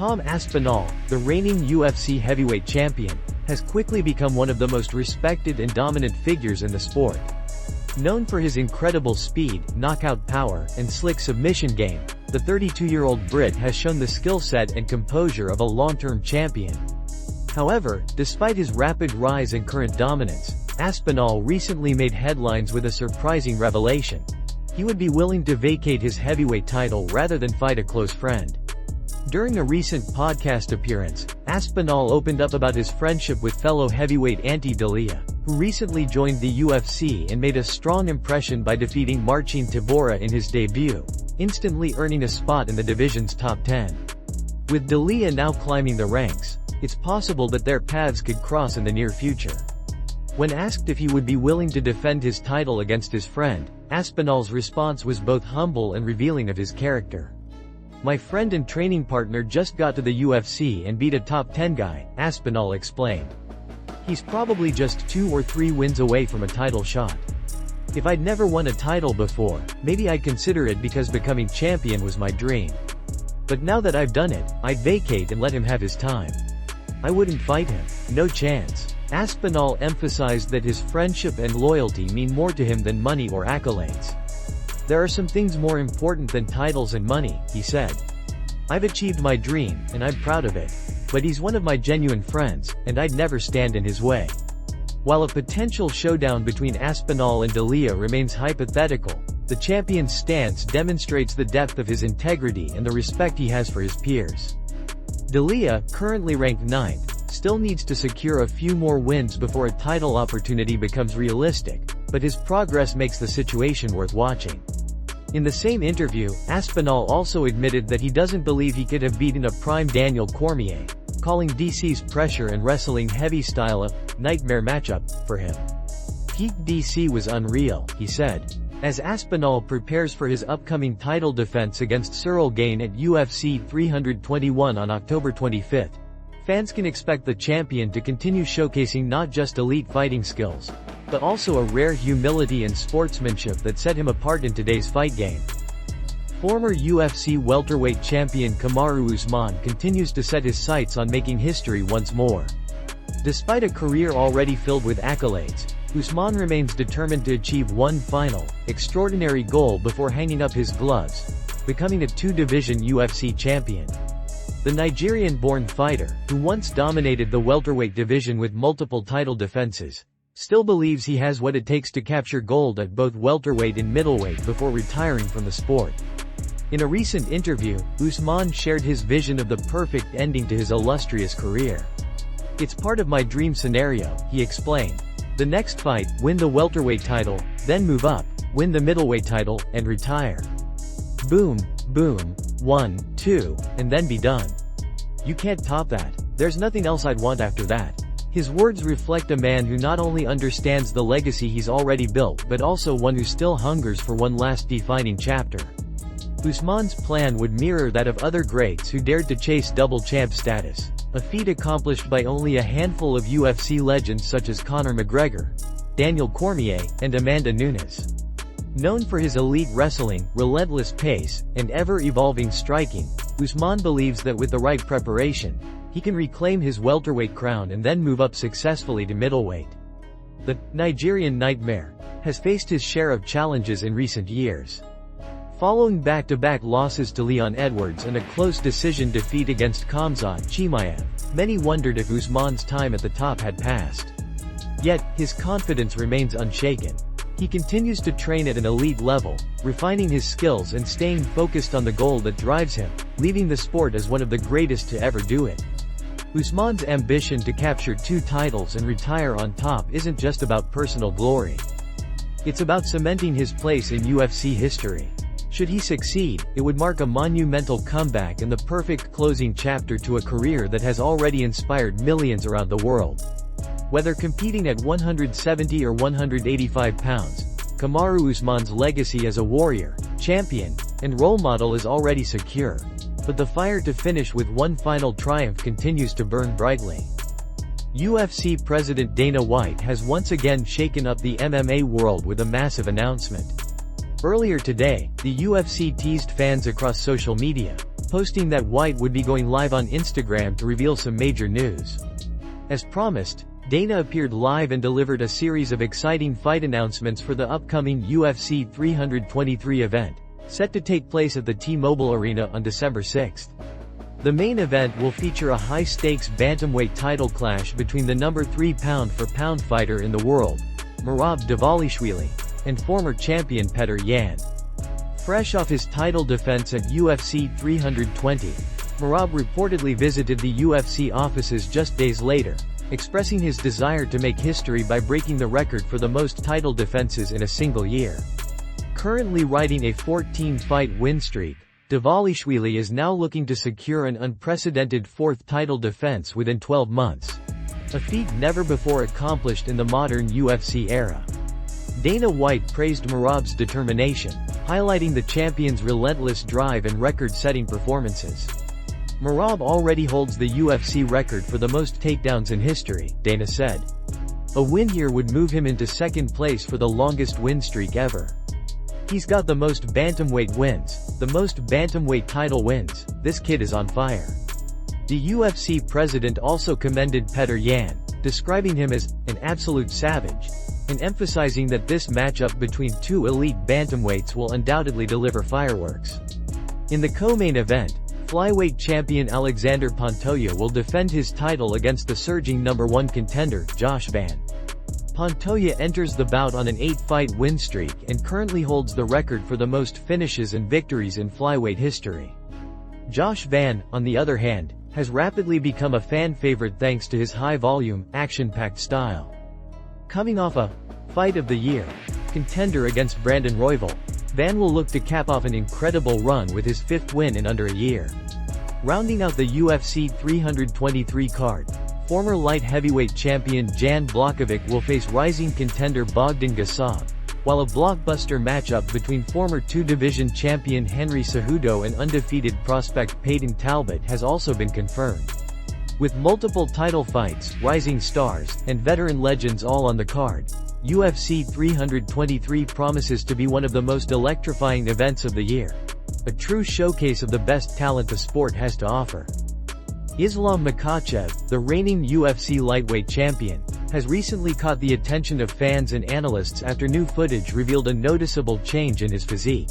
Tom Aspinall, the reigning UFC heavyweight champion, has quickly become one of the most respected and dominant figures in the sport. Known for his incredible speed, knockout power, and slick submission game, the 32-year-old Brit has shown the skill set and composure of a long-term champion. However, despite his rapid rise and current dominance, Aspinall recently made headlines with a surprising revelation. He would be willing to vacate his heavyweight title rather than fight a close friend. During a recent podcast appearance, Aspinall opened up about his friendship with fellow heavyweight Ante D'Elia, who recently joined the UFC and made a strong impression by defeating Marcin Tybura in his debut, instantly earning a spot in the division's top 10. With D'Elia now climbing the ranks, it's possible that their paths could cross in the near future. When asked if he would be willing to defend his title against his friend, Aspinall's response was both humble and revealing of his character. "My friend and training partner just got to the UFC and beat a top 10 guy," Aspinall explained. "He's probably just 2 or 3 wins away from a title shot. If I'd never won a title before, maybe I'd consider it because becoming champion was my dream. But now that I've done it, I'd vacate and let him have his time. I wouldn't fight him. No chance." Aspinall emphasized that his friendship and loyalty mean more to him than money or accolades. "There are some things more important than titles and money," he said. "I've achieved my dream, and I'm proud of it. But he's one of my genuine friends, and I'd never stand in his way." While a potential showdown between Aspinall and D'Elia remains hypothetical, the champion's stance demonstrates the depth of his integrity and the respect he has for his peers. D'Elia, currently ranked 9th, still needs to secure a few more wins before a title opportunity becomes realistic, but his progress makes the situation worth watching. In the same interview, Aspinall also admitted that he doesn't believe he could have beaten a prime Daniel Cormier, calling DC's pressure and wrestling heavy style a nightmare matchup for him. "Peak DC was unreal," he said. As Aspinall prepares for his upcoming title defense against Cyril Gane at UFC 321 on October 25th, fans can expect the champion to continue showcasing not just elite fighting skills, but also a rare humility and sportsmanship that set him apart in today's fight game. Former UFC welterweight champion Kamaru Usman continues to set his sights on making history once more. Despite a career already filled with accolades, Usman remains determined to achieve one final, extraordinary goal before hanging up his gloves, becoming a 2-division UFC champion. The Nigerian-born fighter, who once dominated the welterweight division with multiple title defenses, still believes he has what it takes to capture gold at both welterweight and middleweight before retiring from the sport. In a recent interview, Usman shared his vision of the perfect ending to his illustrious career. "It's part of my dream scenario," he explained. "The next fight, win the welterweight title, then move up, win the middleweight title, and retire. Boom, boom, 1, 2, and then be done. You can't top that. There's nothing else I'd want after that." His words reflect a man who not only understands the legacy he's already built but also one who still hungers for one last defining chapter. Usman's plan would mirror that of other greats who dared to chase double champ status, a feat accomplished by only a handful of UFC legends such as Conor McGregor, Daniel Cormier, and Amanda Nunes. Known for his elite wrestling, relentless pace, and ever-evolving striking, Usman believes that with the right preparation, he can reclaim his welterweight crown and then move up successfully to middleweight. The Nigerian Nightmare has faced his share of challenges in recent years. Following back-to-back losses to Leon Edwards and a close decision defeat against Khamzat Chimaev, many wondered if Usman's time at the top had passed. Yet, his confidence remains unshaken. He continues to train at an elite level, refining his skills and staying focused on the goal that drives him, leaving the sport as one of the greatest to ever do it. Usman's ambition to capture 2 titles and retire on top isn't just about personal glory. It's about cementing his place in UFC history. Should he succeed, it would mark a monumental comeback and the perfect closing chapter to a career that has already inspired millions around the world. Whether competing at 170 or 185 pounds, Kamaru Usman's legacy as a warrior, champion, and role model is already secure. But the fire to finish with one final triumph continues to burn brightly. UFC President Dana White has once again shaken up the MMA world with a massive announcement. Earlier today, the UFC teased fans across social media, posting that White would be going live on Instagram to reveal some major news. As promised, Dana appeared live and delivered a series of exciting fight announcements for the upcoming UFC 323 event, set to take place at the T-Mobile Arena on December 6. The main event will feature a high-stakes bantamweight title clash between the number 3 pound-for-pound fighter in the world, Merab Dvalishvili, and former champion Petr Yan. Fresh off his title defense at UFC 320, Merab reportedly visited the UFC offices just days later, expressing his desire to make history by breaking the record for the most title defenses in a single year. Currently riding a 14-fight win streak, Dvalishvili is now looking to secure an unprecedented fourth title defense within 12 months. A feat never before accomplished in the modern UFC era. Dana White praised Merab's determination, highlighting the champion's relentless drive and record-setting performances. Merab already holds the UFC record for the most takedowns in history, Dana said. A win here would move him into second place for the longest win streak ever. He's got the most bantamweight wins, the most bantamweight title wins. This kid is on fire. The UFC president also commended Petr Yan, describing him as an absolute savage, and emphasizing that this matchup between two elite bantamweights will undoubtedly deliver fireworks. In the co-main event, flyweight champion Alexander Pantoja will defend his title against the surging number 1 contender, Josh Van. Pantoja enters the bout on an 8-fight win streak and currently holds the record for the most finishes and victories in flyweight history. Josh Van, on the other hand, has rapidly become a fan favorite thanks to his high-volume, action-packed style. Coming off a Fight of the Year contender against Brandon Royval, Van will look to cap off an incredible run with his 5th win in under a year. Rounding out the UFC 323 card, former light heavyweight champion Jan Blachowicz will face rising contender Bogdan Gasov, while a blockbuster matchup between former 2-division champion Henry Cejudo and undefeated prospect Peyton Talbot has also been confirmed. With multiple title fights, rising stars, and veteran legends all on the card, UFC 323 promises to be one of the most electrifying events of the year. A true showcase of the best talent the sport has to offer. Islam Makhachev, the reigning UFC lightweight champion, has recently caught the attention of fans and analysts after new footage revealed a noticeable change in his physique.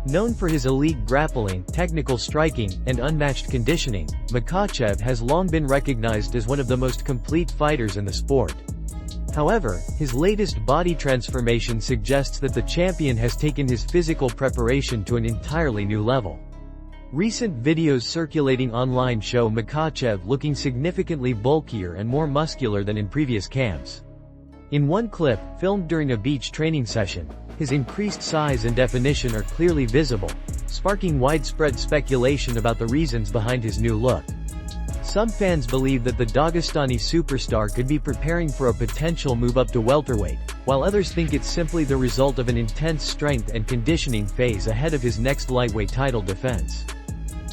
Known for his elite grappling, technical striking, and unmatched conditioning, Makhachev has long been recognized as one of the most complete fighters in the sport. However, his latest body transformation suggests that the champion has taken his physical preparation to an entirely new level. Recent videos circulating online show Makhachev looking significantly bulkier and more muscular than in previous camps. In one clip, filmed during a beach training session, his increased size and definition are clearly visible, sparking widespread speculation about the reasons behind his new look. Some fans believe that the Dagestani superstar could be preparing for a potential move up to welterweight, while others think it's simply the result of an intense strength and conditioning phase ahead of his next lightweight title defense.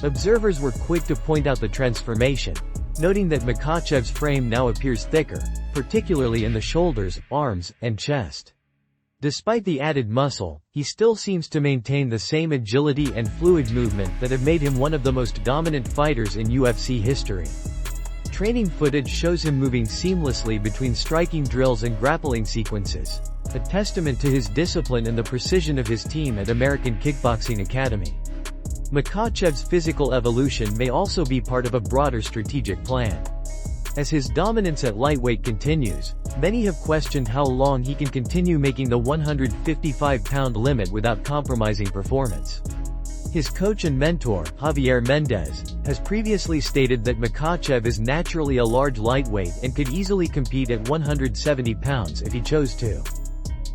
Observers were quick to point out the transformation, noting that Makhachev's frame now appears thicker, particularly in the shoulders, arms, and chest. Despite the added muscle, he still seems to maintain the same agility and fluid movement that have made him one of the most dominant fighters in UFC history. Training footage shows him moving seamlessly between striking drills and grappling sequences, a testament to his discipline and the precision of his team at American Kickboxing Academy. Makhachev's physical evolution may also be part of a broader strategic plan. As his dominance at lightweight continues, many have questioned how long he can continue making the 155-pound limit without compromising performance. His coach and mentor, Javier Mendez, has previously stated that Makhachev is naturally a large lightweight and could easily compete at 170 pounds if he chose to.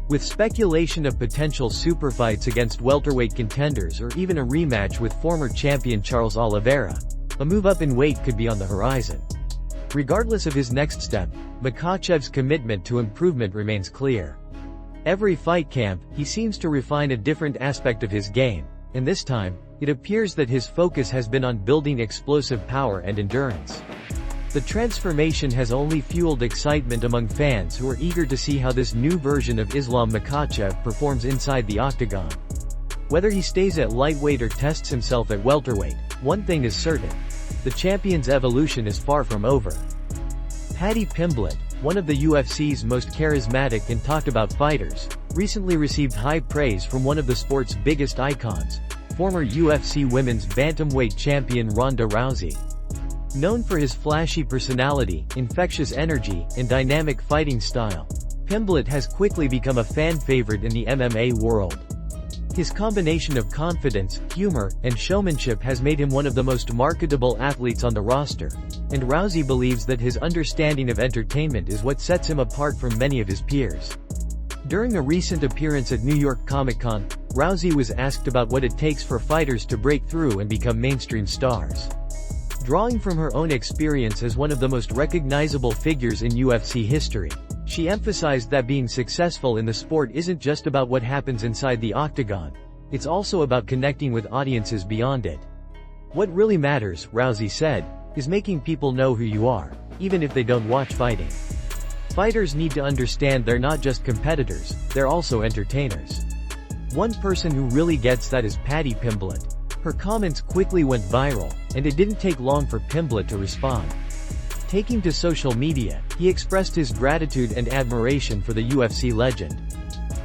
With speculation of potential superfights against welterweight contenders or even a rematch with former champion Charles Oliveira, a move up in weight could be on the horizon. Regardless of his next step, Makhachev's commitment to improvement remains clear. Every fight camp, he seems to refine a different aspect of his game, and this time, it appears that his focus has been on building explosive power and endurance. The transformation has only fueled excitement among fans who are eager to see how this new version of Islam Makhachev performs inside the octagon. Whether he stays at lightweight or tests himself at welterweight, one thing is certain. The champion's evolution is far from over. Paddy Pimblett, one of the UFC's most charismatic and talked about fighters, recently received high praise from one of the sport's biggest icons, former UFC women's bantamweight champion Ronda Rousey. Known for his flashy personality, infectious energy, and dynamic fighting style, Pimblett has quickly become a fan favorite in the MMA world. His combination of confidence, humor, and showmanship has made him one of the most marketable athletes on the roster, and Rousey believes that his understanding of entertainment is what sets him apart from many of his peers. During a recent appearance at New York Comic-Con, Rousey was asked about what it takes for fighters to break through and become mainstream stars. Drawing from her own experience as one of the most recognizable figures in UFC history, she emphasized that being successful in the sport isn't just about what happens inside the octagon, it's also about connecting with audiences beyond it. What really matters, Rousey said, is making people know who you are, even if they don't watch fighting. Fighters need to understand they're not just competitors, they're also entertainers. One person who really gets that is Paddy Pimblett. Her comments quickly went viral, and it didn't take long for Pimblett to respond. Taking to social media, he expressed his gratitude and admiration for the UFC legend.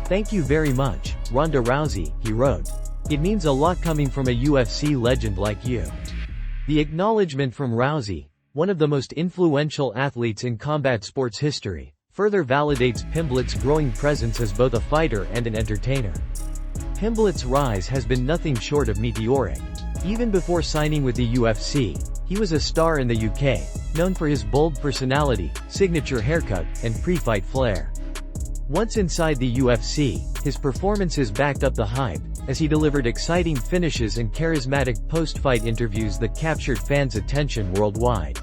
"Thank you very much, Ronda Rousey," he wrote. "It means a lot coming from a UFC legend like you." The acknowledgement from Rousey, one of the most influential athletes in combat sports history, further validates Pimblett's growing presence as both a fighter and an entertainer. Pimblett's rise has been nothing short of meteoric. Even before signing with the UFC, he was a star in the UK, known for his bold personality, signature haircut, and pre-fight flair. Once inside the UFC, his performances backed up the hype, as he delivered exciting finishes and charismatic post-fight interviews that captured fans' attention worldwide.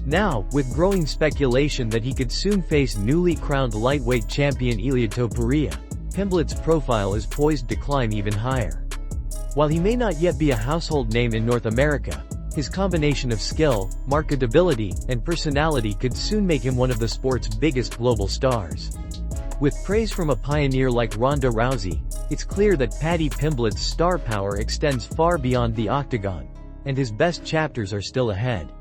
Now, with growing speculation that he could soon face newly crowned lightweight champion Ilia Topuria, Pimblett's profile is poised to climb even higher. While he may not yet be a household name in North America, his combination of skill, marketability, and personality could soon make him one of the sport's biggest global stars. With praise from a pioneer like Ronda Rousey, it's clear that Paddy Pimblett's star power extends far beyond the octagon, and his best chapters are still ahead.